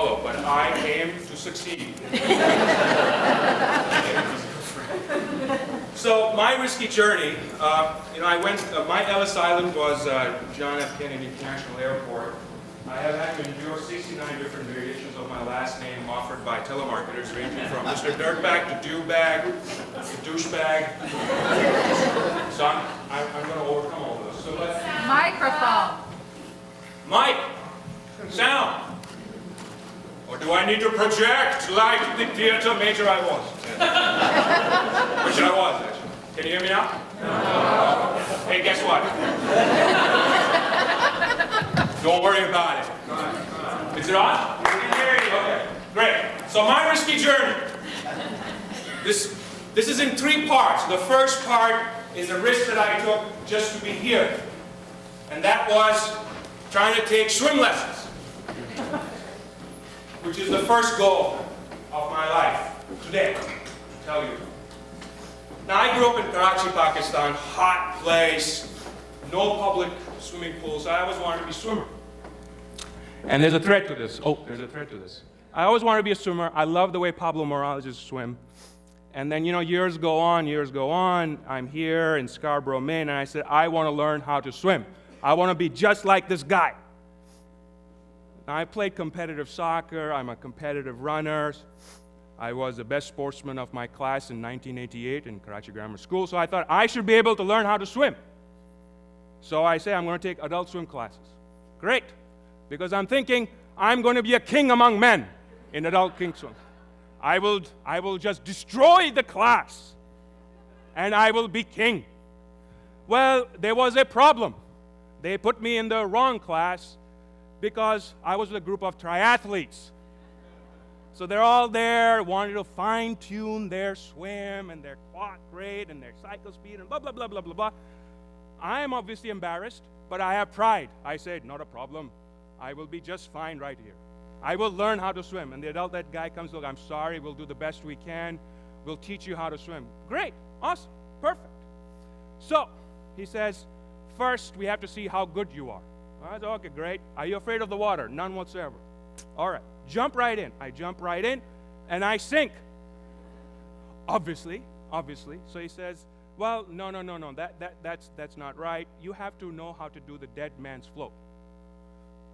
follow, but I came to succeed. So my risky journey, I went, my Ellis Island was John F. Kennedy International Airport. I have had to endure 69 different variations of my last name offered by telemarketers, ranging from Mr. Dirtbag to Dewbag to Douchebag. So I'm going to overcome all those. So let's... Microphone. Mic. Sound. Or do I need to project like the theater major I was? Which I was, actually. Can you hear me now? No. Hey, guess what? Don't worry about it. Is it on? We can hear you. Okay, great. So my risky journey. This is in 3 parts. The first part is a risk that I took just to be here. And that was trying to take swim lessons, which is the first goal of my life today, to tell you. Now, I grew up in Karachi, Pakistan, hot place, no public swimming pools. I always wanted to be a swimmer. And there's a thread to this. Oh, there's a thread to this. I always wanted to be a swimmer. I love the way Pablo Morales used to swim. And then, years go on. I'm here in Scarborough, Maine, and I said, I want to learn how to swim. I want to be just like this guy. Now, I played competitive soccer. I'm a competitive runner. I was the best sportsman of my class in 1988 in Karachi Grammar School, so I thought I should be able to learn how to swim. So I say I'm going to take adult swim classes. Great, because I'm thinking I'm going to be a king among men in adult king swim. I will just destroy the class, and I will be king. Well, there was a problem. They put me in the wrong class because I was with a group of triathletes. So they're all there wanting to fine-tune their swim and their quad rate and their cycle speed and blah, blah, blah, blah, blah, blah. I am obviously embarrassed, but I have pride. I said, not a problem. I will be just fine right here. I will learn how to swim. And the adult that guy comes, look, I'm sorry, we'll do the best we can. We'll teach you how to swim. Great, awesome, perfect. So he says, first we have to see how good you are. I said, okay, great. Are you afraid of the water? None whatsoever. All right, jump right in. I jump right in, and I sink. Obviously. So he says, well, no, that's not right. You have to know how to do the dead man's float.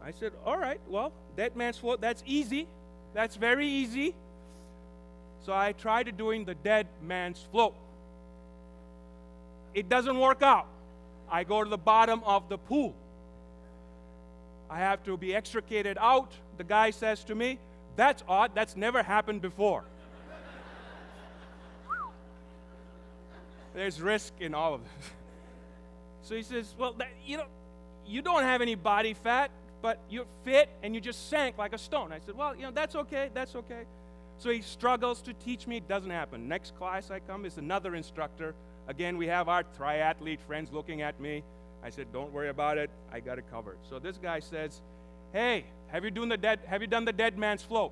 I said, all right, well, dead man's float, that's easy. That's very easy. So I tried doing the dead man's float. It doesn't work out. I go to the bottom of the pool. I have to be extricated out. The guy says to me, that's odd, that's never happened before. There's risk in all of this. So he says, well, you don't have any body fat, but you're fit and you just sank like a stone. I said, well, that's okay. So he struggles to teach me. It doesn't happen. Next class I come is another instructor. Again, we have our triathlete friends looking at me. I said, don't worry about it. I got it covered. So this guy says, hey, have you done the dead man's float?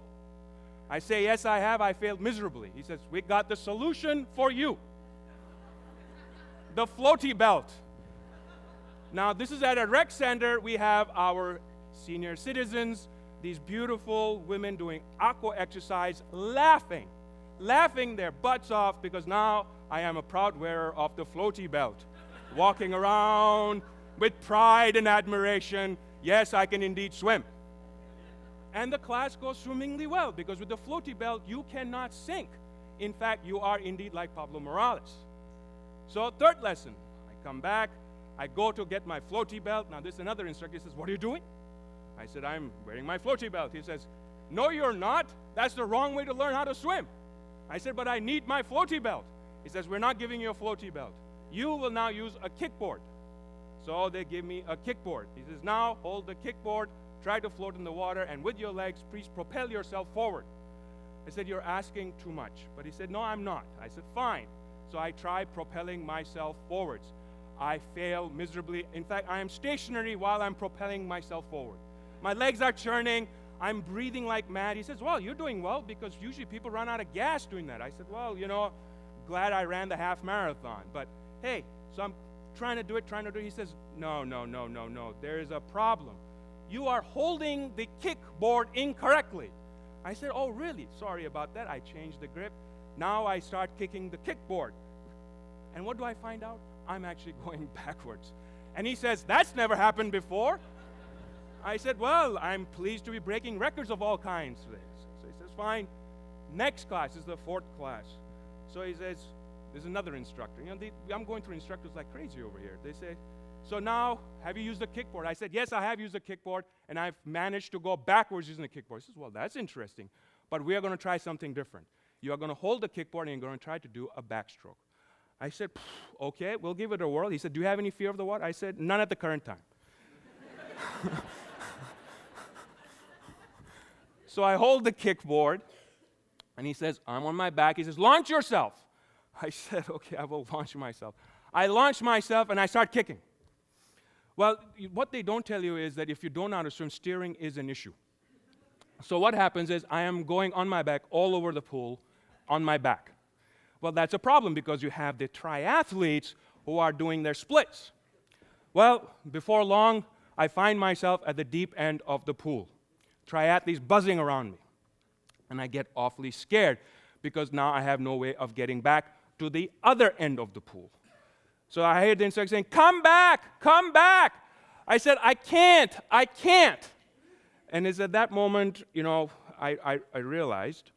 I say, yes, I have. I failed miserably. He says, we got the solution for you. The floaty belt. Now, this is at a rec center. We have our senior citizens, these beautiful women doing aqua exercise, laughing their butts off because now I am a proud wearer of the floaty belt, walking around with pride and admiration. Yes, I can indeed swim. And the class goes swimmingly well because with the floaty belt, you cannot sink. In fact, you are indeed like Pablo Morales. So third lesson, I come back, I go to get my floaty belt. Now this is another instructor. He says, what are you doing? I said, I'm wearing my floaty belt. He says, no, you're not. That's the wrong way to learn how to swim. I said, but I need my floaty belt. He says, we're not giving you a floaty belt. You will now use a kickboard. So they give me a kickboard. He says, now hold the kickboard, try to float in the water, and with your legs, please propel yourself forward. I said, you're asking too much. But he said, no, I'm not. I said, fine. So I tried propelling myself forwards. I fail miserably. In fact, I am stationary while I'm propelling myself forward. My legs are churning. I'm breathing like mad. He says, well, you're doing well because usually people run out of gas doing that. I said, well, glad I ran the half marathon. But hey, so I'm trying to do it. He says, no. There is a problem. You are holding the kickboard incorrectly. I said, oh, really? Sorry about that. I changed the grip. Now I start kicking the kickboard. And what do I find out? I'm actually going backwards. And he says, that's never happened before. I said, well, I'm pleased to be breaking records of all kinds today. So he says, fine. Next class is the 4th class. So he says, there's another instructor. I'm going through instructors like crazy over here. They say, so now, have you used the kickboard? I said, yes, I have used the kickboard, and I've managed to go backwards using the kickboard. He says, well, that's interesting, but we are going to try something different. You are going to hold the kickboard, and you're going to try to do a backstroke. I said, okay, we'll give it a whirl. He said, do you have any fear of the water? I said, none at the current time. So I hold the kickboard, and he says, I'm on my back. He says, launch yourself. I said, okay, I will launch myself. I launch myself, and I start kicking. Well, what they don't tell you is that if you don't know how to swim, steering is an issue. So what happens is I am going on my back all over the pool on my back. Well, that's a problem because you have the triathletes who are doing their splits. Well, before long, I find myself at the deep end of the pool. Triathletes buzzing around me. And I get awfully scared because now I have no way of getting back to the other end of the pool. So I heard the instructor saying, come back, come back. I said, I can't. And it's at that moment, I realized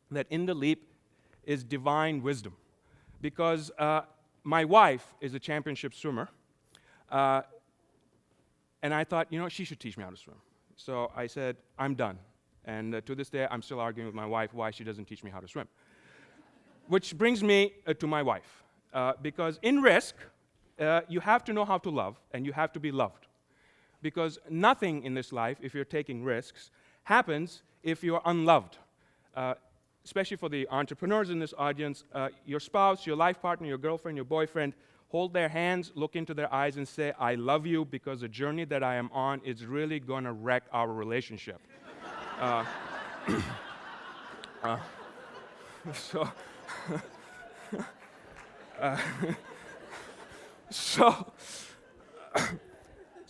that in the leap is divine wisdom. Because my wife is a championship swimmer. And I thought, she should teach me how to swim. So I said, I'm done. And to this day, I'm still arguing with my wife why she doesn't teach me how to swim. Which brings me to my wife. Because in risk, you have to know how to love, and you have to be loved. Because nothing in this life, if you're taking risks, happens if you're unloved. Especially for the entrepreneurs in this audience, your spouse, your life partner, your girlfriend, your boyfriend, hold their hands, look into their eyes, and say, I love you because the journey that I am on is really going to wreck our relationship. So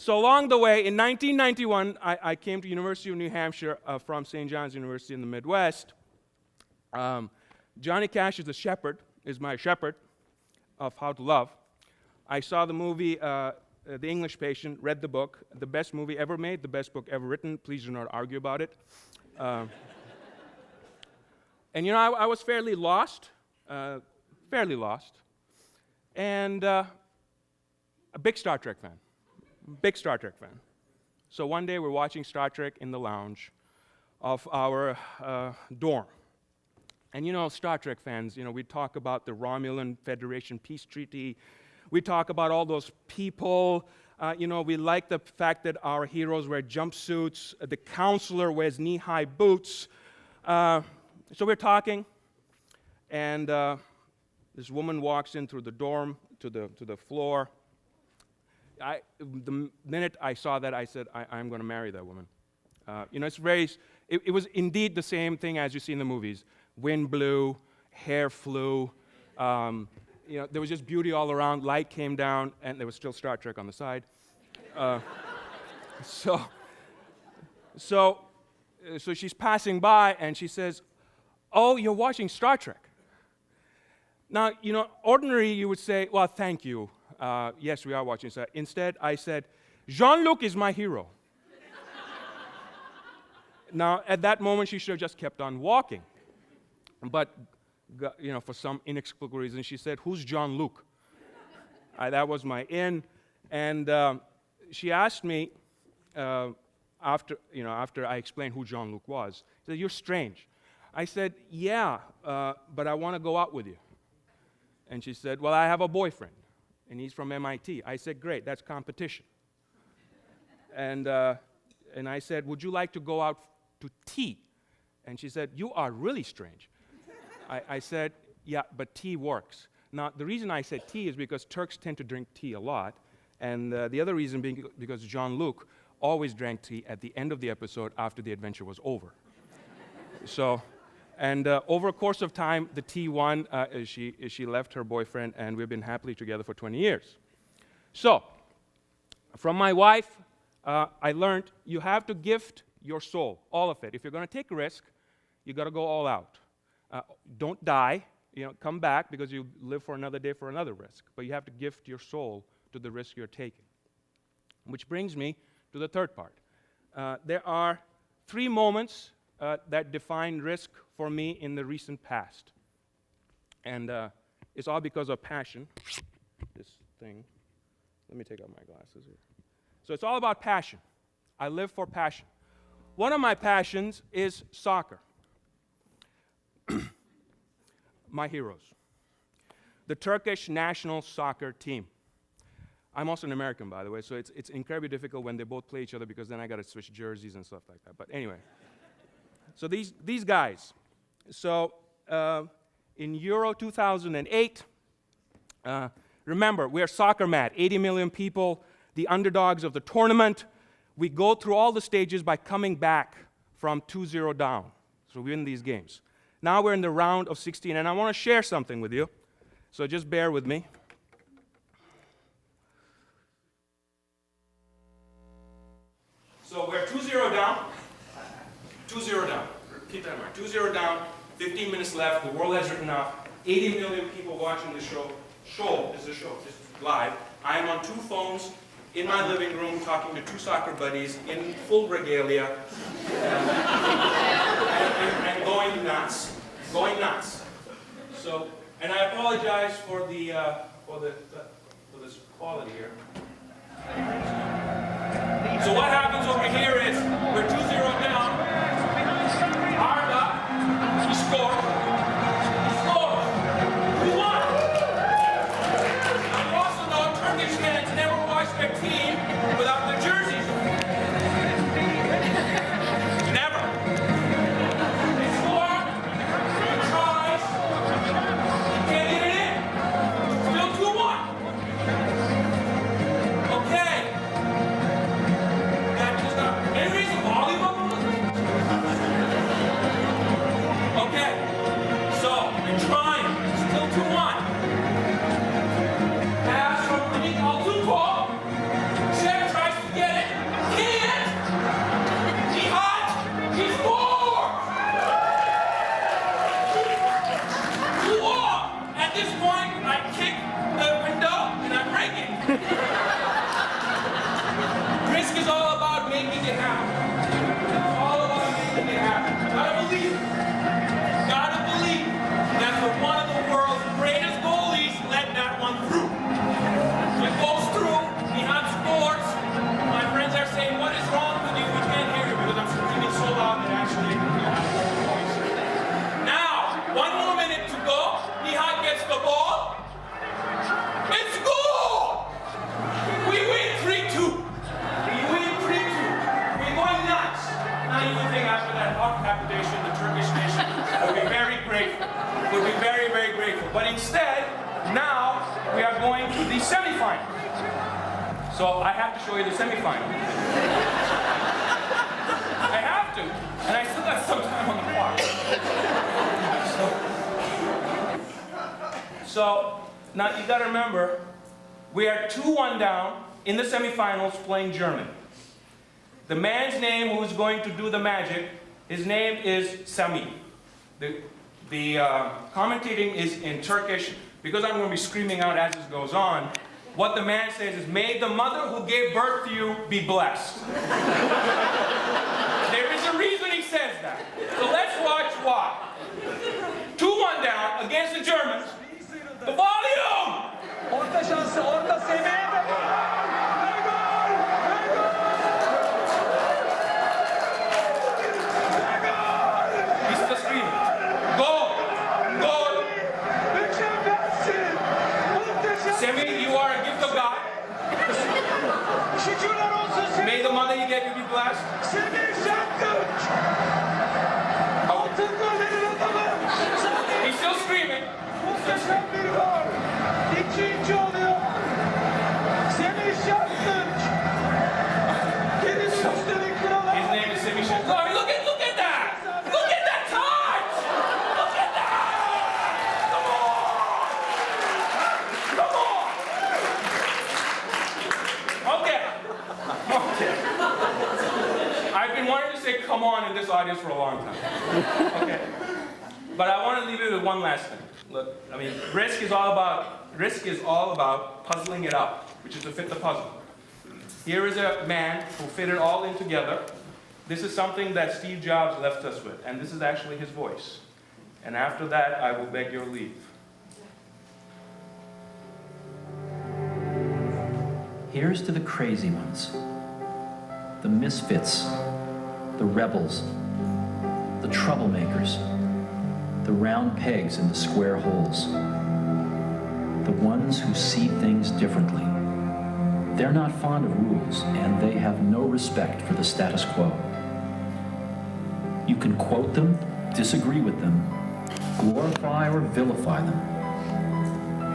along the way, in 1991, I came to University of New Hampshire from St. John's University in the Midwest. Johnny Cash is my shepherd of how to love. I saw the movie The English Patient, read the book, the best movie ever made, the best book ever written. Please do not argue about it. And I was fairly lost. And a big Star Trek fan. So one day we're watching Star Trek in the lounge of our dorm. And Star Trek fans, we talk about the Romulan Federation Peace Treaty. We talk about all those people. We like the fact that our heroes wear jumpsuits. The counselor wears knee-high boots. So we're talking, and this woman walks in through the dorm to the floor. The minute I saw that, I said, I'm going to marry that woman. It was indeed the same thing as you see in the movies. Wind blew, hair flew. There was just beauty all around. Light came down, and there was still Star Trek on the side. So she's passing by, and she says, "Oh, you're watching Star Trek." Now, ordinarily you would say, "Well, thank you. Yes, we are watching Star Trek." Instead, I said, "Jean-Luc is my hero." Now, at that moment, she should have just kept on walking. But, for some inexplicable reason, she said, "Who's Jean-Luc?" That was my in. And she asked me, after I explained who Jean-Luc was, she said, "You're strange." I said, "Yeah, but I want to go out with you." And she said, "Well, I have a boyfriend, and he's from MIT." I said, "Great, that's competition." And I said, "Would you like to go out to tea?" And she said, "You are really strange." I said, "Yeah, but tea works." Now, the reason I said tea is because Turks tend to drink tea a lot, and the other reason being because Jean-Luc always drank tea at the end of the episode after the adventure was over. Over a course of time, the tea won. She left her boyfriend, and we've been happily together for 20 years. So, from my wife, I learned you have to gift your soul, all of it. If you're going to take a risk, you got to go all out. Don't die, come back because you live for another day for another risk. But you have to gift your soul to the risk you're taking. Which brings me to the third part. There are 3 moments that defined risk for me in the recent past. And it's all because of passion. This thing. Let me take out my glasses here. So it's all about passion. I live for passion. One of my passions is soccer. My heroes. The Turkish national soccer team. I'm also an American, by the way, so it's incredibly difficult when they both play each other because then I got to switch jerseys and stuff like that. But anyway, so these guys. So in Euro 2008, remember, we're soccer mad, 80 million people, the underdogs of the tournament. We go through all the stages by coming back from 2-0 down. So we win these games. Now we're in the round of 16, and I want to share something with you. So just bear with me. So we're 2-0 down. 2-0 down. Keep that in mind. 2-0 down, 15 minutes left. The world has written off. 80 million people watching the show. Show is a show, just live. I am on 2 phones in my living room talking to 2 soccer buddies in full regalia and going nuts. Going nuts. So, and I apologize for the for this quality here. So what happens over here is we're 2-0 down. Arda, he scored. He scored. We won. Now you also know Turkish fans never watch their team without their jerseys. Never. They score. He tries. He can't get it in. Still 2-1. Okay. Okay, so we're trying, still 2-1. Pass from Nick Altupo. Shep tries to get it. Can't! He hot! He scores! 2-1! At this point, I kick the window and I break it. Risk is all about making it happen. It's all about making it happen. Gotta believe it. Gotta believe that for one of the world's greatest goalies let that one through. It goes through, Nihat scores. My friends are saying, what is wrong with you? We can't hear you because I'm screaming so loud that actually you have no voice. Now, 1 more minute to go. Nihat gets the ball. It's goal! We win 3-2. Now you would think after that hot capitation, the Turkish nation would be very grateful. Would be very, very grateful. But instead, now we are going to the semifinal. So I have to show you the semifinal. I have to. And I still got some time on the clock. So now you got to remember, we are 2-1 down in the semifinals playing Germany. The man's name who is going to do the magic, his name is Sami. The commentating is in Turkish. Because I'm going to be screaming out as this goes on, what the man says is, may the mother who gave birth to you be blessed. There is a reason he says that. So let's watch why. 2-1 down against the Germans. The volume! Orta şansı, orta seviyede. Semi, you are a gift of God. May the mother you get you be blessed. audience for a long time. Okay. But I want to leave you with one last thing. Look, I mean, risk is all about puzzling it up, which is to fit the puzzle. Here is a man who fit it all in together. This is something that Steve Jobs left us with, and this is actually his voice. And after that, I will beg your leave. Here's to the crazy ones, the misfits, the rebels, the troublemakers, the round pegs in the square holes, the ones who see things differently. They're not fond of rules, and they have no respect for the status quo. You can quote them, disagree with them, glorify or vilify them.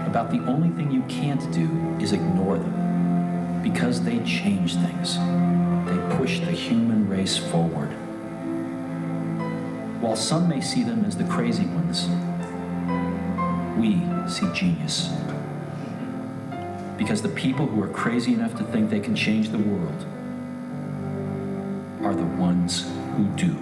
About the only thing you can't do is ignore them, because they change things. They push the human race forward. While some may see them as the crazy ones, we see genius. Because the people who are crazy enough to think they can change the world are the ones who do.